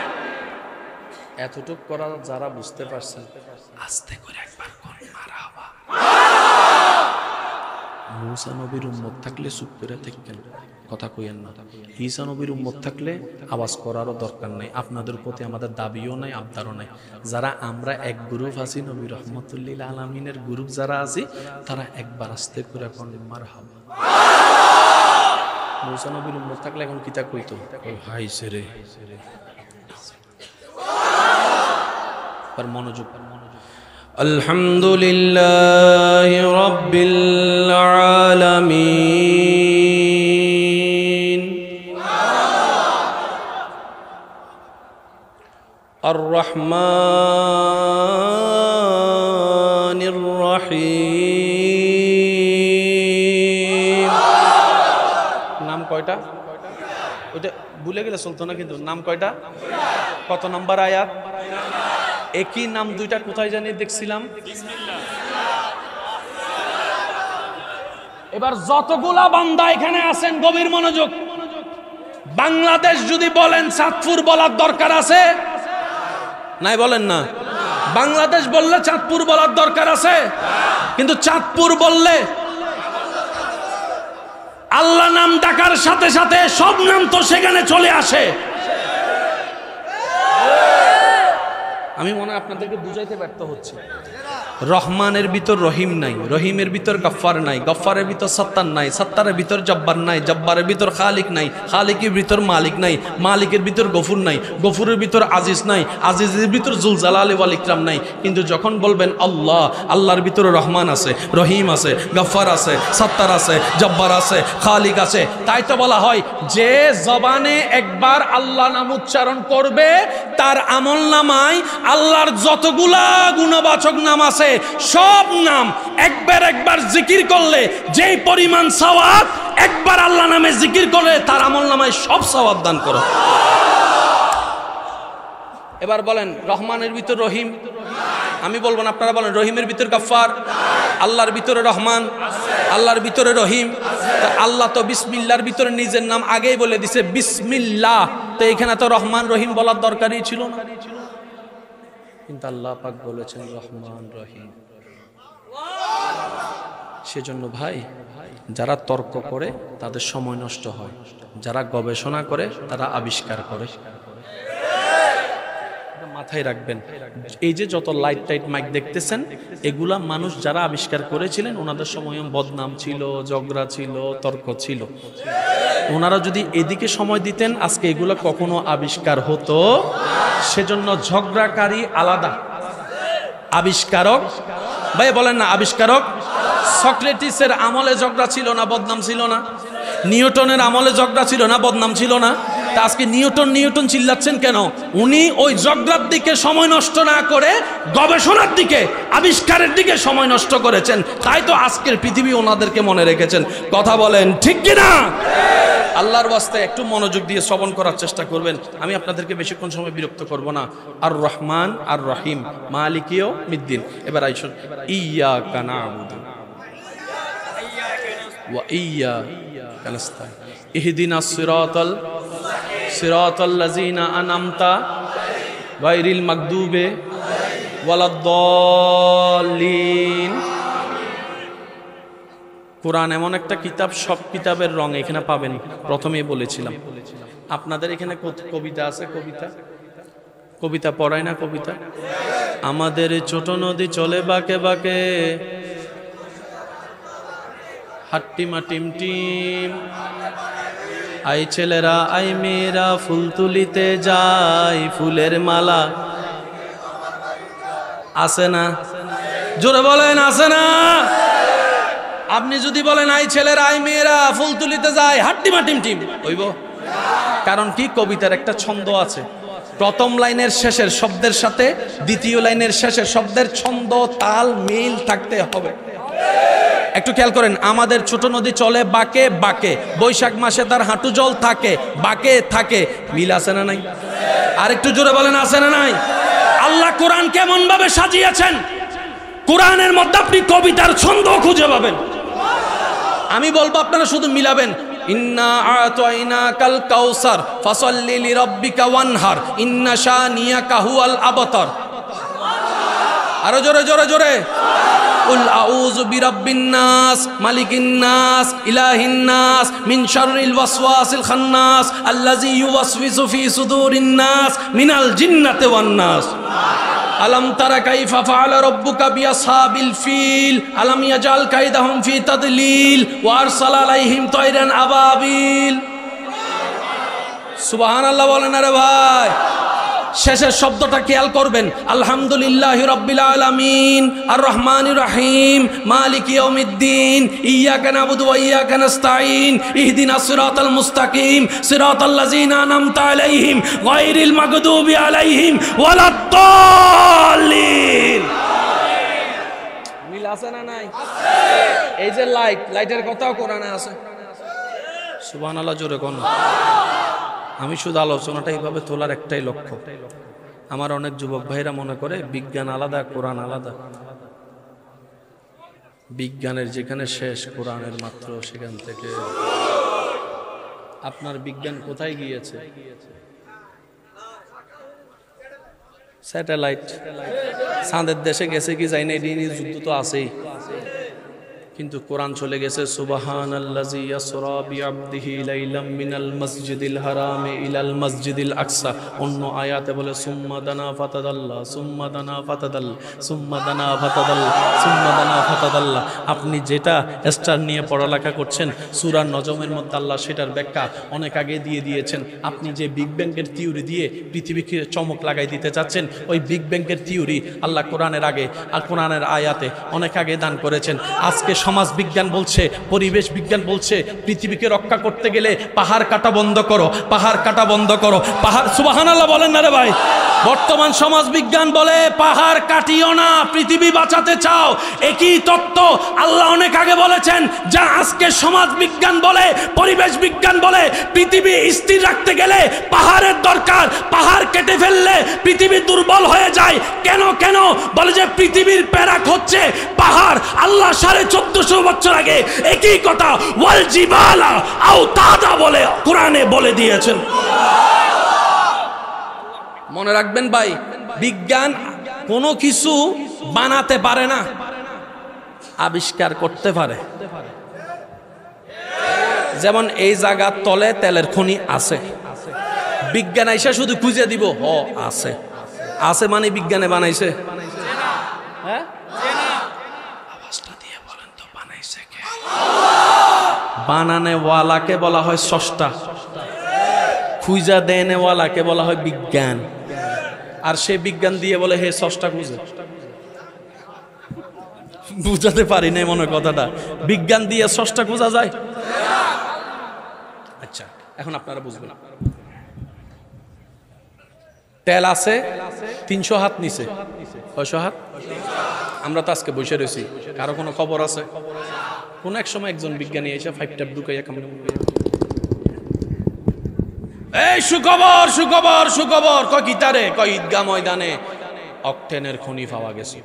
এতটুক করা যারা বুঝতে পারছেন আস্তে করে একবার কোন মারহাবা। মূসা নবীর উম্মত থাকলে চুপ করে থাকতেন, কথা কইেন না। ঈসা নবীর উম্মত থাকলে আওয়াজ করারও দরকার নাই। আপনাদের প্রতি আমাদের দাবিও নাই, আবদারও নাই। যারা আমরা এক গ্রুপ আছি, নবী রহমাতুল লিল আলামিনের গ্রুপ যারা আছি, তারা একবার আস্তে করে কোন মারহাবা। মূসা নবীর উম্মত থাকলে এখন কিতা কইতো? হাই সেরে মনোযোগ। আলহামদুলিল্লাহি রাব্বিল আলামিন, আর রহমানির রহিম। নাম কয়টা? ওইটা ভুলে গেলে চলতো না, কিন্তু নাম কয়টা? কত নম্বর আয়াত? একই নাম দুইটা কোথায় জানি দেখছিলাম। এবার যতগুলা বান্দা এখানে আছেন গভীর মনোযোগ। বাংলাদেশ যদি বলেন চাঁদপুর বলার দরকার আছে নাই? বলেন না। বাংলাদেশ বললে চাঁদপুর বলার দরকার আছে, কিন্তু চাঁদপুর বললে আল্লাহ নাম ডাকার সাথে সাথে সব নাম তো সেখানে চলে আসে। আমি মনে হয় আপনাদেরকে বুঝাইতে ব্যর্থ হচ্ছে। রহমানের ভিতর রহিম নাই, রহিমের ভিতর গফফার নাই, গফফারের ভিতর সত্তার নাই, সত্তারের ভিতর জব্বার নাই, জব্বারের ভিতর খালিক নাই, খালিকের ভিতর মালিক নাই, মালিকের ভিতর গফুর নাই, গফুরের ভিতর আজিজ নাই, আজিজের ভিতর জুল জালালি ওয়াল ইকরাম নাই। কিন্তু যখন বলবেন আল্লাহ, আল্লাহর ভিতরে রহমান আছে, রহিম আছে, গফফার আছে, সত্তার আছে, জব্বার আছে, খালিক আছে। তাই তো বলা হয় যে জবানে একবার আল্লাহ নাম উচ্চারণ করবে তার আমল নামায় আল্লাহর যতগুলা গুণবাচক নাম আছে সব নাম একবার জিকির করলে যেই পরিমাণ সওয়াব, একবার আল্লাহ নামে জিকির করলে তার আমল নামায় সব সওয়াব দান করো। এবার বলেন রহমানের ভিতর রহিম, আমি বলবো না, আপনারা বলেন রহিমের ভিতর গফফার, আল্লাহর ভিতরে রহমান, আল্লাহর ভিতরে রহিম। আল্লাহ তো বিসমিল্লাহর ভিতরে নিজের নাম আগেই বলে দিছে বিসমিল্লাহ, তো এখানে তো রহমান রহিম বলার দরকারই ছিল না। কিন্তু আল্লাহ পাক বলেছেন রহমান রহিম। সেজন্য ভাই, যারা তর্ক করে তাদের সময় নষ্ট হয়, যারা গবেষণা করে তারা আবিষ্কার করে। মাথায় রাখবেন, এই যে যত লাইট টাইট মাইক দেখতেছেন, এগুলা মানুষ যারা আবিষ্কার করেছিলেন ওনাদের সময় বদনাম ছিল, ঝগড়া ছিল, তর্ক ছিল। ওনারা যদি এদিকে সময় দিতেন আজকে এগুলো কখনো আবিষ্কার হতো। সেজন্য ঝগড়াকারী আলাদা, আবিষ্কারক ভাই বলেন না আবিষ্কারক। সক্রেটিসের আমলে ঝগড়া ছিল না, বদনাম ছিল না? নিউটনের আমলে ঝগড়া ছিল না, বদনাম ছিল না? তা আজকে নিউটন চিল্লাচ্ছেন কেন? উনি ওই ঝগড়ার দিকে সময় নষ্ট না করে গবেষণার দিকে, আবিষ্কারের দিকে সময় নষ্ট করেছেন। তাই তো আজকের পৃথিবী ওনাদেরকে মনে রেখেছেন। কথা বলেন ঠিক কিনা? আল্লাহর ওয়াস্তে একটু মনোযোগ দিয়ে শ্রবণ করার চেষ্টা করবেন। আমি আপনাদেরকে বেশিক্ষণ সময় বিরক্ত করব না। আর রহমান আর রহিম মালিক ইয়াউমিদ্দিন। এবার আইসুন, ইয়্যাকা না'বুদু ওয়া ইয়্যাকা নাস্তাঈন ইহদিনাস সিরাতাল্লাযীনা আন'আমতা গায়রিল মাগদুবি ওয়ালাদ-দাল্লিন। কোরআন এমন একটা কিতাব, সব কিতাবের রং এখানে পাবেন। প্রথমেই বলেছিলাম আপনাদের এখানে কবিতা আছে, কবিতা পড়ায় না? কবিতা, আমাদের ছোট নদী চলে বাঁকে বাঁকে, হাট্টিমা টিম টিম, আই ছেলেরা আই মেয়েরা ফুল তুলিতে যায়, ফুলের মালা আছে না? জোরে বলেন আছে না? আপনি যদি বলেন আই ছেলেরা আই মেয়েরা ফুল তুলিতে যায়, হাট্টিমা টিম টিম হইব? কারণ কি? কবিতার একটা ছন্দ আছে। প্রথম লাইনের শেষের শব্দের সাথে দ্বিতীয় লাইনের শেষের শব্দের ছন্দ, তাল, মিল থাকতে হবে। একটু খেয়াল করেন, আমাদের ছোট নদী চলে বাঁকে বাঁকে, বৈশাখ মাসে তার হাঁটু জল থাকে, বাঁকে থাকে। মিল আছে না নাই? আর একটু জোরে বলেন আছে না নাই? আল্লাহ কোরআন কেমন ভাবে সাজিয়েছেন, কোরআনের মধ্যে আপনি কবিতার ছন্দ খুঁজে পাবেন। আমি বলবো আপনারা শুধু মিলাবেন, ইন্না আ'তাইনাকাল কাউসার ফাসাল্লি লিরাব্বিকা ওয়ানহার ইন্না শানিয়াকা হুয়াল আবতার। আরো জোরে জোরে জোরে, কুল আউযু বিরাব্বিন নাস মালিকিন নাস ইলাহিন নাস মিন শাররিল ওয়াসওয়াসিল খান্নাস আল্লাযী ইউওয়াসওয়িসু ফি সুদুরিন নাস মিনাল জিন্নাতি ওয়ান নাস। আলম তারা কাইফা ফাআলা রাব্বুকা বিআসহাবিল ফিল আলাম ইয়াজআল কাইদাহুম ফি তাদলিল ওয়া আরসালা আলাইহিম তায়রান আবাবিল। সুবহানাল্লাহ বলেন আরে ভাই। শেষের শব্দটা খেয়াল করবেন, আলহামদুলিল্লাহি রাব্বিল আলামিন আর রহমানির রহিম মালিক ইয়াউমিদ্দিন ইয়্যাকা না'বুদু ওয়া ইয়্যাকা নাস্তাঈন ইহদিনাস সিরাতাল মুস্তাকিম সিরাতাল্লাযীনা আন'আমতা আলাইহিম গায়রিল মাগদুবি আলাইহিম ওয়ালাদ-দাল্লিন। মিল আছে না নাই? এই যে লাইটের কথাও কোরআনে আছে। সুবহানাল্লাহ জোরে কোন। আমি শুধু আলোচনাটা এইভাবে তোলার একটাই লক্ষ্য। আমার অনেক যুবক ভাইরা মনে করে বিজ্ঞান আলাদা, কোরআন আলাদা। বিজ্ঞানের যেখানে শেষ, কোরআনের মাত্র সেখান থেকে। আপনার বিজ্ঞান কোথায় গিয়েছে? স্যাটেলাইট চাঁদের দেশে গেছে কি যাই না, এটি নিয়ে যুদ্ধ তো আছেই। কিন্তু কোরআন চলে গেছে সুবহানাল্লাযী ইয়াসরা বিআবদিহি লাইলাম মিনাল মাসজিদিল হারামি ইলাল মাসজিদিল আকসা। অন্য আয়াতে বলে সুম্মা দানা ফাতাদাল্লা সুম্মা দানা ফাতাদাল্লা সুম্মা দানা ফাতাদাল্লা সুম্মা দানা ফাতাদাল্লা। আপনি যেটা স্টার নিয়ে পড়ালেখা করছেন সূরা নজমের মধ্যে আল্লাহ সেটার ব্যাখ্যা অনেক আগে দিয়ে দিয়েছেন। আপনি যে বিগ ব্যাংয়ের থিওরি দিয়ে পৃথিবীকে চমক লাগাই দিতে চাচ্ছেন, ওই বিগ ব্যাংয়ের থিওরি আল্লাহ কোরআনের আগে আর কোরআনের আয়াতে অনেক আগে দান করেছেন। আজকে সমাজ বিজ্ঞান বলছে, পরিবেশ বিজ্ঞান বলছে পৃথিবীকে রক্ষা করতে গেলে পাহাড় কাটা বন্ধ করো, পাহাড় কাটা বন্ধ করো, পাহাড়। সুবহানাল্লাহ বলেন না রে ভাই। বর্তমান সমাজ বিজ্ঞান বলে পাহাড় কাটিও না, পৃথিবী বাঁচাতে চাও। একই তত্ত্ব আল্লাহ অনেক আগে বলেছেন। যা আজকে সমাজ বিজ্ঞান বলে, পরিবেশ বিজ্ঞান বলে পৃথিবী স্থির রাখতে গেলে পাহাড়ের দরকার, পাহাড় কেটে ফেললে পৃথিবী দুর্বল হয়ে যায়। কেন কেন বলে যে পৃথিবীর প্যারাক হচ্ছে পাহাড়। আল্লাহ 1450 বছর আগে একই কথা ওয়াল জিবালা আওতাদা বলে কোরআনে বলে দিয়েছেন। মনে রাখবেন ভাই, বিজ্ঞান কোনো কিছু বানাতে পারে না, আবিষ্কার করতে পারে। যেমন এই জায়গার তলে তেলের খনি আছে, বিজ্ঞান আইসা শুধু খুঁজে দিব হ আছে। আছে মানে বিজ্ঞানে বানাইছে? হ্যাঁ, আওয়াজটা দিয়ে বলেন তো, বানাইছে কে? বানানেওয়ালাকে বলা হয় স্রষ্টা, খুঁজা দেনেওয়ালাকে বলা হয় বিজ্ঞান। আর সে বিজ্ঞান দিয়ে বলে হে স্রষ্টা খুঁজে। বুঝাতে পারি না মনে কথাটা। বিজ্ঞান দিয়ে স্রষ্টা খোঁজা যায়? আচ্ছা, এখন আপনারা বুঝবেন। তেল আছে 300 হাত নিচে, কয়শো হাত? আমরা তো আজকে বসে রয়েছি, কারো কোনো খবর আছে? কোন এক সময় একজন বিজ্ঞানী এসে 5 ট্যাপ ঢুকাইয়া কামড়ে, এই সুখবর সুখবর সুখবর, কয় গিটারে, কয় ঈদগাহ ময়দানে অকটেনের খনি পাওয়া গেছে।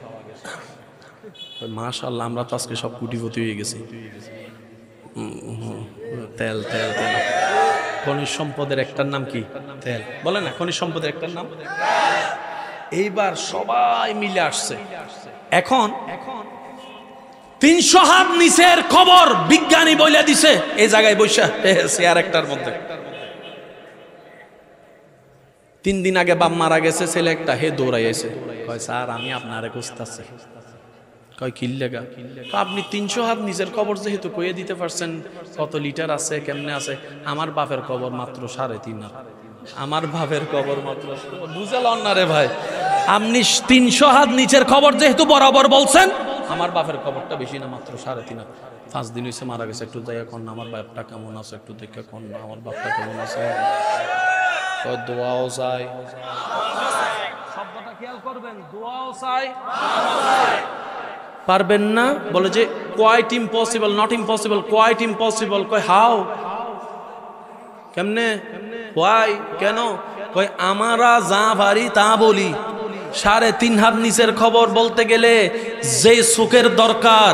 মাশাআল্লাহ, আমরা তো আজকে সব কোটিপতি হয়ে গেছি। তেল তেল তেল, খনিজ সম্পদের একটার নাম কি? তেল। বলে না খনিজ সম্পদের একটার নাম? এইবার সবাই মিলে আসছে। এখন 300 হাত নিচের খবর বিজ্ঞানী বলে দিছে এই জায়গায় বৈশা চেয়ার একটার মধ্যে। 3 দিন আগে বাপ মারা গেছে, ছেলে একটা হে দৌড়াইছে, কয় স্যার আমি আপনারে খুঁজতাছি। কয় কি লাগা? আপনি 300 হাত নিচের খবর যেহেতু কইয়ে দিতে পারছেন, কত লিটার আছে কেমনে আছে। আমার বাপের খবর মাত্র 3.5 হাত। আমার বাপের খবর মাত্র, বুঝালেন না রে ভাই? আপনি 300 হাত নিচের খবর যেহেতু বরাবর বলছেন, আমার বাপের খবরটা বেশি না, মাত্র 3.5 হাত। 5 দিন হয়েছে মারা গেছে, একটু দেখা কোন আমার বাপটা কেমন আছে, একটু দেখা কোন আমার বাপটা কেমন আছে। দোয়াও চাই, শব্দটা খেয়াল করবেন, দোয়াও চাই। পারবেন না? বলে যে quite impossible, not impossible, quite impossible. কয় হাউ, কেমনে, ওয়াই, কেন? কয় আমরা যা পারি তা বলি। 3.5 হাত নিচের খবর বলতে গেলে যে চোখের দরকার,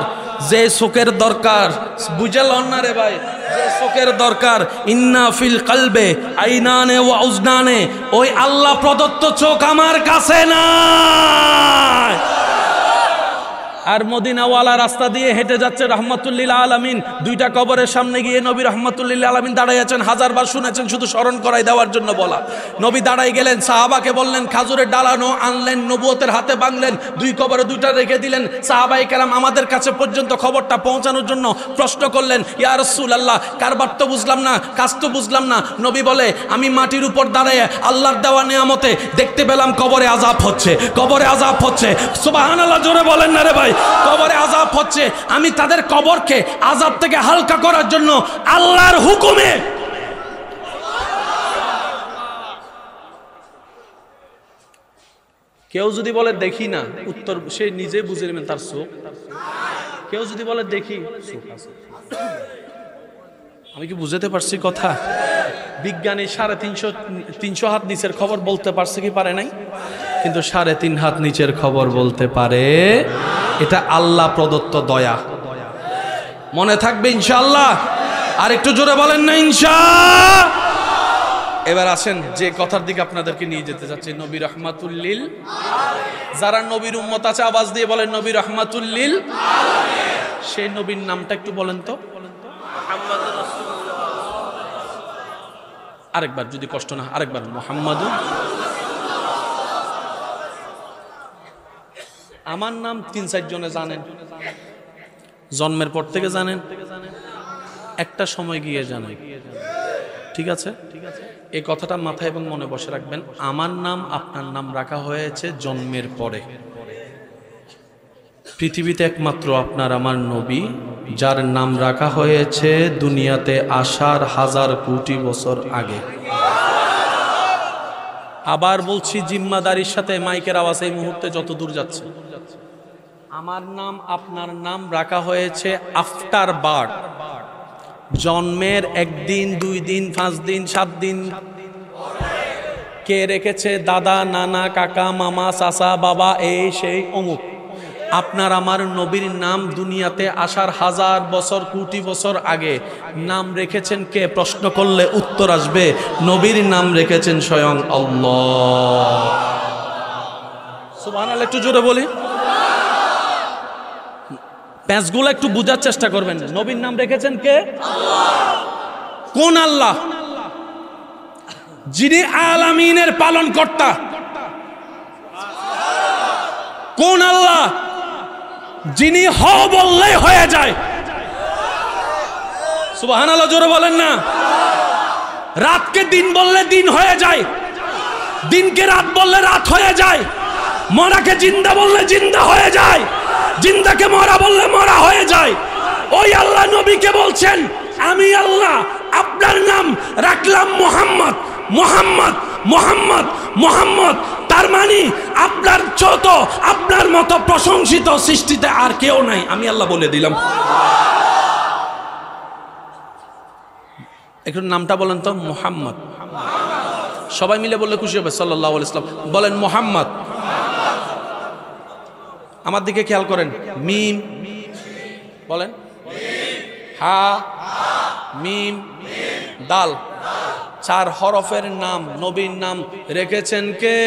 যে চোখের দরকার, বুঝালেন না রে ভাই? যে চোখের দরকার, ইন্না ফিল কলবে আইনানে ওয়া উজনানে, ওই আল্লাহ প্রদত্ত চোখ আমার কাছে নাই। আর মদিনাওয়ালা রাস্তা দিয়ে হেঁটে যাচ্ছে রহমাতুল্লিল আলামিন, 2টা কবরের সামনে গিয়ে নবী রহমাতুল্লিল আলামিন দাঁড়াই আছেন। 1000বার শুনেছেন, শুধু স্মরণ করাই দেওয়ার জন্য বলা। নবী দাঁড়াই গেলেন, সাহাবাকে বললেন খাজুরের ডালানো আনলেন, নবুয়তের হাতে বাঁধলেন, 2 কবরে 2টা রেখে দিলেন। সাহাবায়ে কেরাম আমাদের কাছে পর্যন্ত খবরটা পৌঁছানোর জন্য প্রশ্ন করলেন, ইয়া রাসূলুল্লাহ, কারবার তো বুঝলাম না, কাজ তো বুঝলাম না। নবী বলে, আমি মাটির উপর দাঁড়িয়ে আল্লাহর দেওয়া নিয়ামতে দেখতে পেলাম কবরে আযাব হচ্ছে, কবরে আযাব হচ্ছে। সুবহানাল্লাহ, জোরে বলেন না রে ভাই? কবরে আযাব হচ্ছে, আমি তাদের কবরকে আযাব থেকে হালকা করার জন্য আল্লাহর হুকুমে কেউ যদি বলে দেখি না, উত্তর সে নিজে বুঝে নেবেন তার চোখ। কেউ যদি বলে দেখি, চোখ আছে। আমি কি বুঝাতে পারছি কথা? বিজ্ঞানী 350 হাত নিচের খবর বলতে পারছে কি পারে নাই? কিন্তু 3.5 হাত নিচের খবর বলতে পারে। এটা আল্লাহ প্রদত্ত দয়া, মনে থাকবে ইনশাআল্লাহ। আর একটু জোরে বলেন না ইনশাআল্লাহ। এবার আসেন যে কথার দিকে আপনাদেরকে নিয়ে যেতে যাচ্ছি, নবী রহমাতুল্লিল। যারা নবীর উম্মত আছে আওয়াজ দিয়ে বলেন নবী রহমাতুল্লিল। সেই নবীর নামটা একটু বলেন তো। আরেকবার যদি কষ্ট না, আরেকবার, মুহাম্মাদুর। আমার নাম 3-4 জনে জানেন, জন্মের পর থেকে জানেন, একটা সময় গিয়ে জানেন। ঠিক আছে, এই কথাটা মাথায় এবং মনে বসে রাখবেন। আমার নাম আপনার নাম রাখা হয়েছে জন্মের পরে। পৃথিবীতে একমাত্র আপনার আমার নবী, যার নাম রাখা হয়েছে দুনিয়াতে আসার 1000 কোটি বছর আগে। আবার বলছি জিম্মাদারির সাথে, মাইকের আওয়াজ এই মুহূর্তে যত দূর যাচ্ছে, আমার নাম আপনার নাম রাখা হয়েছে আফটার বার্থ, জন্মের 1 দিন 2 দিন 5 দিন 7 দিন। কে রেখেছে? দাদা, নানা, কাকা, মামা, চাচা, বাবা, এই সেই অমুক। আপনার আমার নবীর নাম দুনিয়াতে আসার 1000 বছর কোটি বছর আগে নাম রেখেছেন কে? প্রশ্ন করলে উত্তর আসবে, নবীর নাম রেখেছেন স্বয়ং আল্লাহ। সুবহানাল্লাহ, একটু জোরে বলি। প্যাঁচগুলো একটু বুঝার চেষ্টা করবেন। নবীর নাম রেখেছেন কে? আল্লাহ। কোন আল্লাহ? যিনি আলামিনের পালন কর্তা। কোন আল্লাহ? যিনি হ বললেই হয়ে যায়। সুবহানাল্লাহ, জোরে বলেন না। রাতকে দিন বললে দিন হয়ে যায়, দিনকে রাত বললে রাত হয়ে যায়, মরাকে জিন্দা বললে জিন্দা হয়ে যায়, জিন্দাকে মরা বললে মরা হয়ে যায়। ওই আল্লাহ নবীকে বলছেন, আমি আল্লাহ আপনার নাম রাখলাম মুহাম্মদ, মুহাম্মদ, মুহাম্মদ, মুহাম্মদ। তার মানে আপনার যত আপনার মতো প্রশংসিত সৃষ্টিতে আর কেউ নাই, আমি আল্লাহ বলে দিলাম। একটু নামটা বলেন তো, মুহাম্মদ। সবাই মিলে বললে খুশি হবে। সাল্লাল্লাহু আলাইহি ওয়াসাল্লাম বলেন মুহাম্মদ। আমার দিকে খেয়াল করেন। মিম বলেন, হা, মিম, দাল, 4 হরফের নাম, নবীর নাম রেখেছেন কে?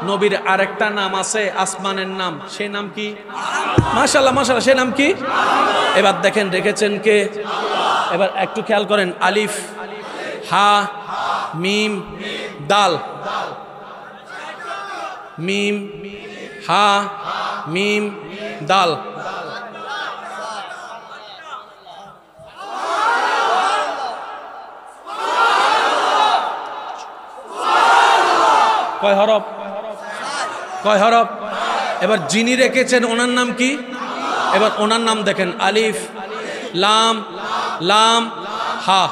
নবীর আরেকটা নাম আছে, আসমানের নাম, সেই নাম কি? মাশাআল্লাহ, মাশাআল্লাহ, সেই নাম কি? এবার দেখেন রেখেছেন কে? এবার একটু খেয়াল করেন। আলিফ, হা, মিম, দাল, মিম, হা, মিম, দাল। কয় হরফ? কয় হরফ? এবার যিনি রেখেছেন ওনার নাম কি? এবার ওনার নাম দেখেন, আলিফ, লাম, লাম, হা।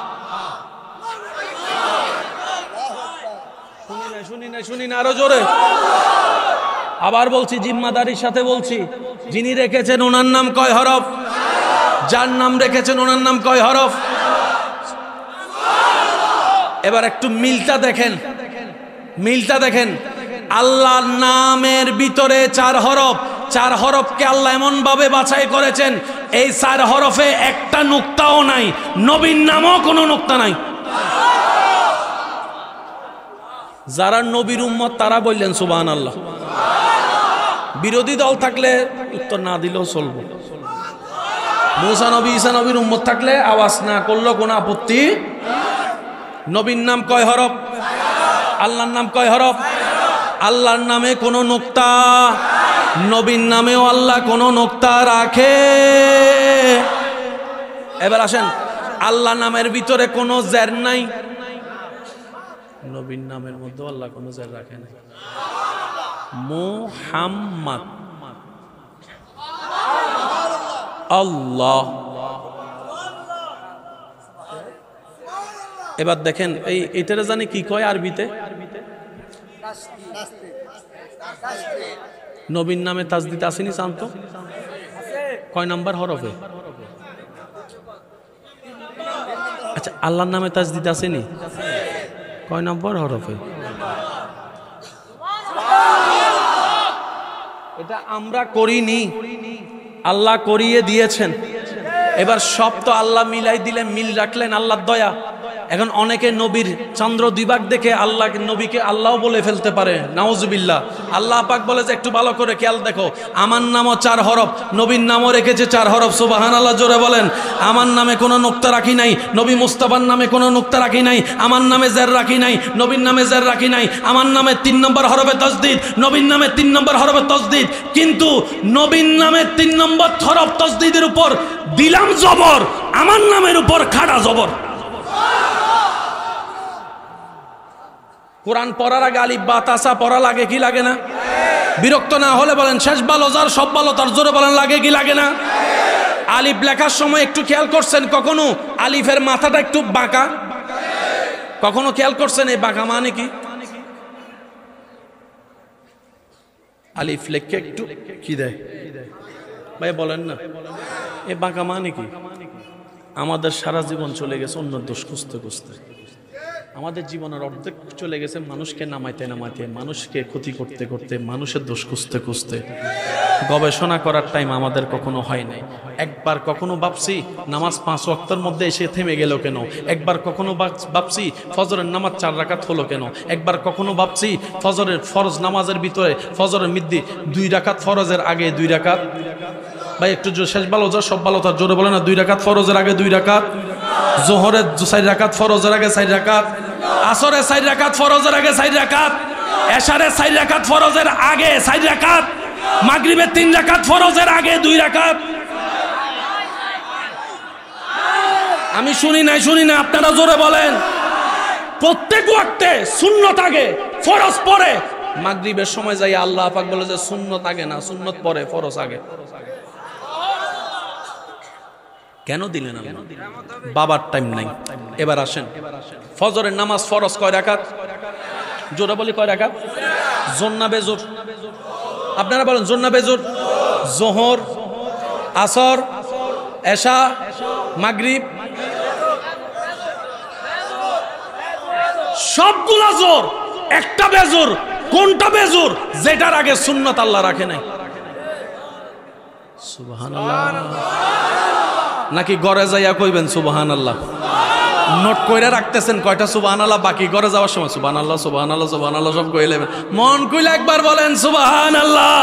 শুনি না, আরো জোরে। আবার বলছি, জিম্মাদারির সাথে বলছি, যিনি রেখেছেন ওনার নাম কয় হরফ? যার নাম রেখেছেন ওনার নাম কয় হরফ? এবার একটু মিলটা দেখেন, মিলটা দেখেন। আল্লাহর নামের ভিতরে 4 হরফ, 4 হরফকে আল্লাহ এমন ভাবে বাছাই করেছেন, এই 4 হরফে একটা নুক্তাও নাই, নবীর নামও কোনো নুক্তা নাই। যারা নবীর উম্মত তারা বললেন সুবহানাল্লাহ। বিরোধী দল থাকলে উত্তর না দিলেও চলবে। মুসা নবী, ঈসা নবীর উম্মত থাকলে আওয়াজ না করলেও কোনো আপত্তি। নবীর নাম কয় হরফ? আল্লাহর নাম কয় হরফ? আল্লাহর নামে কোনো নুক্তা, নবীর নামেও আল্লাহ কোনো নুক্তা রাখে। এবার আসেন, আল্লাহর নামের ভিতরে কোনো জের নাই, নবীর নামের মধ্যে আল্লাহ কোনো জের রাখে না। মুহাম্মদ, আল্লাহ। এবার দেখেন, এটারে জানি কি কয় আরবিতে? নবীর নামে তাসদিদ আসেনি জানতো? কয় নাম্বার হরফে? আচ্ছা, আল্লাহর নামে তাসদিদ আসেনি? কয় নম্বর হরফে? এটা আমরা করিনি, আল্লাহ করিয়ে দিয়েছেন। এবার সব তো আল্লাহ মিলাই দিলেন, মিল রাখলেন, আল্লাহর দয়া। এখন অনেকে নবীর চন্দ্র দুইভাগ দেখে আল্লাহ নবীকে আল্লাহ বলে ফেলতে পারে, নাউজুবিল্লাহ। আল্লাহ পাক বলে যে একটু ভালো করে খেয়াল দেখো, আমার নামও 4 হরফ, নবীর নামও রেখেছে 4 হরফ। সুবহানাল্লাহ, জোরে বলেন। আমার নামে কোনো নুক্তা রাখি নাই, নবী মুস্তাফার নামে কোনো নুক্তা রাখি নাই, আমার নামে জের রাখি নাই, নবীর নামে জের রাখি নাই। আমার নামে 3 নম্বর হরফে তাসদিদ, নবীর নামে 3 নম্বর হরফে তাসদিদ। কিন্তু নবীর নামে 3 নম্বর হরফ তাসদিদের উপর দিলাম জবর, আমার নামের উপর খাড়া জবর। কোরআন পড়ার আগে আলিফ বা তাসা পড়া লাগে কি লাগে না? বিরক্ত না হলে বলেন, শেষ ভালো যার সব ভালো তার, জোরে বলেন লাগে কি লাগে না? আলিফ লেখার সময় একটু খেয়াল করছেন কখনো আলিফের মাথাটা একটু বাঁকা? কখনো খেয়াল করছেন এই বাঁকা মানে কি? আলিফ লেখকে একটু কি দেয় ভাই বলেন না, এই বাঁকা মানে কি? আমাদের সারা জীবন চলে গেছে অন্য দোষ খুঁজতে খুঁজতে, আমাদের জীবনের অর্ধেক চলে গেছে মানুষকে নামাইতে নামাইতে, মানুষকে ক্ষতি করতে করতে, মানুষের দোষ খুঁজতে খুঁজতে। গবেষণা করার টাইম আমাদের কখনো হয় নাই। একবার কখনো ভাবছি নামাজ 5 ওয়াক্তের মধ্যে এসে থেমে গেল কেন? একবার কখনো ভাবছি ফজরের নামাজ 4 রাকাত হলো কেন? একবার কখনো ভাবছি ফজরের ফরজ নামাজের ভিতরে ফজরের মধ্যে 2 রাকাত, ফরজের আগে 2 রাকাত। ভাই একটু শেষ ভালো যা সব ভালো তার, জোরে বলে না। 2 রাকাত ফরজের আগে 2 রাকাত, জোহরের 4 রাকাত ফরজের আগে 4 রাকাত, আসরের 4 রাকাত ফরজের আগে 4 রাকাত। এশারে 4 রাকাত ফরজের আগে 4 রাকাত, মাগরিবের 3 রাকাত ফরজের আগে 2 রাকাত। আমি শুনি না, আপনারা জোরে বলেন। প্রত্যেক ওয়াক্তে সুন্নত আগে, ফরজ পরে। মাগরিবের সময় যাই আল্লাহ পাক বলে যে সুন্নত আগে না, সুন্নত পরে, ফরজ আগে। কেন দিলেন না? বাবার টাইম নাই। এবার আসেন, ফজরের নামাজ ফরজ কয় রাকাত? জোরে বলি কয় রাকাত? জোর না বেজোর? আপনারা বলেন জোর না বেজোর? জোহর, আসর, এশা, মাগরিব, সবগুলা জোর। একটা বেজোর। কোনটা বেজোর? যেটার আগে সুন্নত আল্লাহ রাখে নাই। সুবহানাল্লাহ। নাকি ঘরে যাইয়া কইবেন সুবহানাল্লাহ? নোট কইরা রাখতেছেন কয়টা সুবহানাল্লাহ, বাকি ঘরে যাওয়ার সময় সুবহানাল্লাহ সুবহানাল্লাহ সুবহানাল্লাহ সব কইলেন। মন কইলে একবার বলেন সুবহানাল্লাহ।